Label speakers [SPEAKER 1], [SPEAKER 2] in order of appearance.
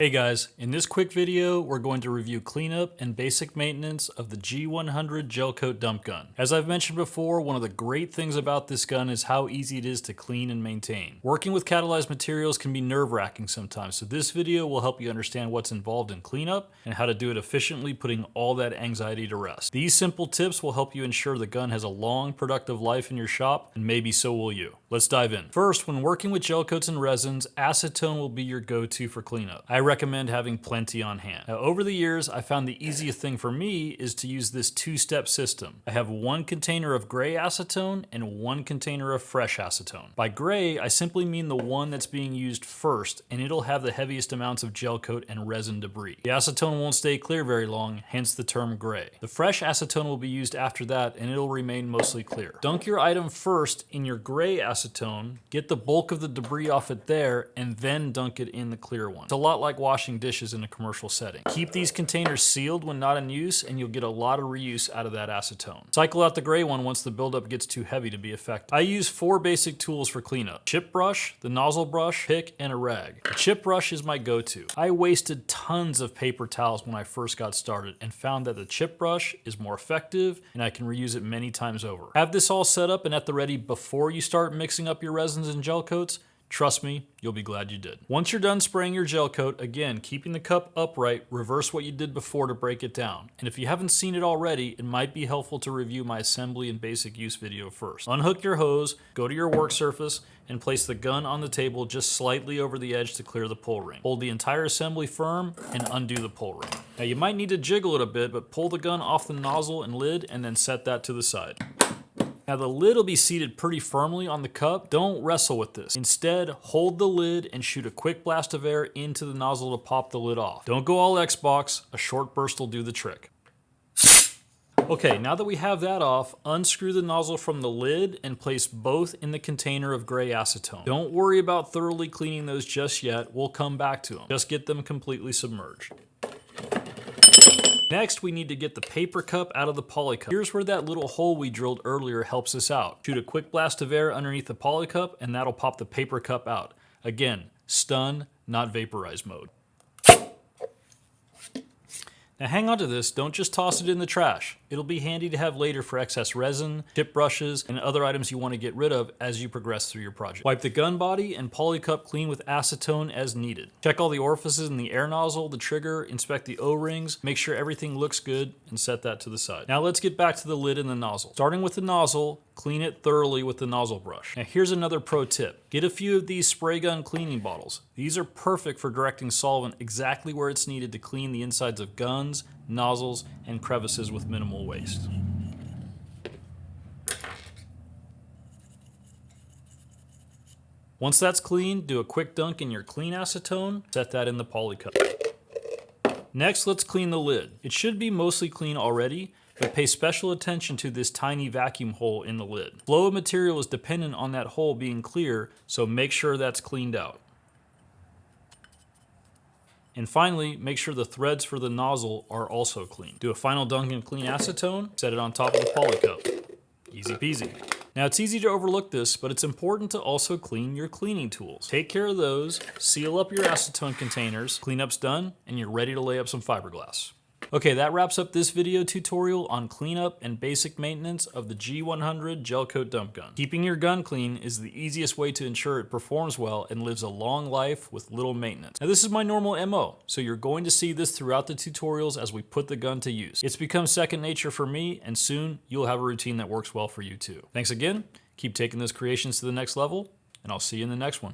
[SPEAKER 1] Hey guys, in this quick video, we're going to review cleanup and basic maintenance of the G100 gel coat dump gun. As I've mentioned before, one of the great things about this gun is how easy it is to clean and maintain. Working with catalyzed materials can be nerve-wracking sometimes, so this video will help you understand what's involved in cleanup and how to do it efficiently, putting all that anxiety to rest. These simple tips will help you ensure the gun has a long, productive life in your shop, and maybe so will you. Let's dive in. First, when working with gel coats and resins, acetone will be your go-to for cleanup. I recommend having plenty on hand. Now, over the years, I found the easiest thing for me is to use this two-step system. I have one container of gray acetone and one container of fresh acetone. By gray, I simply mean the one that's being used first, and it'll have the heaviest amounts of gel coat and resin debris. The acetone won't stay clear very long, hence the term gray. The fresh acetone will be used after that, and it'll remain mostly clear. Dunk your item first in your gray acetone, get the bulk of the debris off it there, and then dunk it in the clear one. It's a lot like washing dishes in a commercial setting. Keep these containers sealed when not in use, and you'll get a lot of reuse out of that acetone. Cycle out the gray one once the buildup gets too heavy to be effective. I use 4 basic tools for cleanup: chip brush, the nozzle brush, pick, and a rag. The chip brush is my go-to. I wasted tons of paper towels when I first got started and found that the chip brush is more effective and I can reuse it many times over. Have this all set up and at the ready before you start mixing up your resins and gel coats. Trust me, you'll be glad you did. Once you're done spraying your gel coat, again, keeping the cup upright, reverse what you did before to break it down. And if you haven't seen it already, it might be helpful to review my assembly and basic use video first. Unhook your hose, go to your work surface, and place the gun on the table just slightly over the edge to clear the pull ring. Hold the entire assembly firm and undo the pull ring. Now you might need to jiggle it a bit, but pull the gun off the nozzle and lid and then set that to the side. Now the lid will be seated pretty firmly on the cup. Don't wrestle with this. Instead, hold the lid and shoot a quick blast of air into the nozzle to pop the lid off. Don't go all Xbox, a short burst will do the trick. Okay, now that we have that off, unscrew the nozzle from the lid and place both in the container of gray acetone. Don't worry about thoroughly cleaning those just yet, we'll come back to them. Just get them completely submerged. Next, we need to get the paper cup out of the poly cup. Here's where that little hole we drilled earlier helps us out. Shoot a quick blast of air underneath the poly cup and that'll pop the paper cup out. Again, stun, not vaporize mode. Now hang on to this, don't just toss it in the trash. It'll be handy to have later for excess resin, chip brushes, and other items you want to get rid of as you progress through your project. Wipe the gun body and poly cup clean with acetone as needed. Check all the orifices in the air nozzle, the trigger, inspect the O-rings, make sure everything looks good, and set that to the side. Now let's get back to the lid and the nozzle. Starting with the nozzle, clean it thoroughly with the nozzle brush. Now here's another pro tip. Get a few of these spray gun cleaning bottles. These are perfect for directing solvent exactly where it's needed to clean the insides of guns, nozzles, and crevices with minimal waste. Once that's clean, do a quick dunk in your clean acetone, set that in the poly cup. Next, let's clean the lid. It should be mostly clean already, but pay special attention to this tiny vacuum hole in the lid. Flow of material is dependent on that hole being clear, so make sure that's cleaned out. And finally, make sure the threads for the nozzle are also clean. Do a final dunk in clean acetone, set it on top of the poly cup. Easy peasy. Now it's easy to overlook this, but it's important to also clean your cleaning tools. Take care of those, seal up your acetone containers, cleanup's done, and you're ready to lay up some fiberglass. Okay, that wraps up this video tutorial on cleanup and basic maintenance of the G100 gel coat dump gun. Keeping your gun clean is the easiest way to ensure it performs well and lives a long life with little maintenance. Now this is my normal MO, so you're going to see this throughout the tutorials as we put the gun to use. It's become second nature for me, and soon you'll have a routine that works well for you too. Thanks again, keep taking those creations to the next level, and I'll see you in the next one.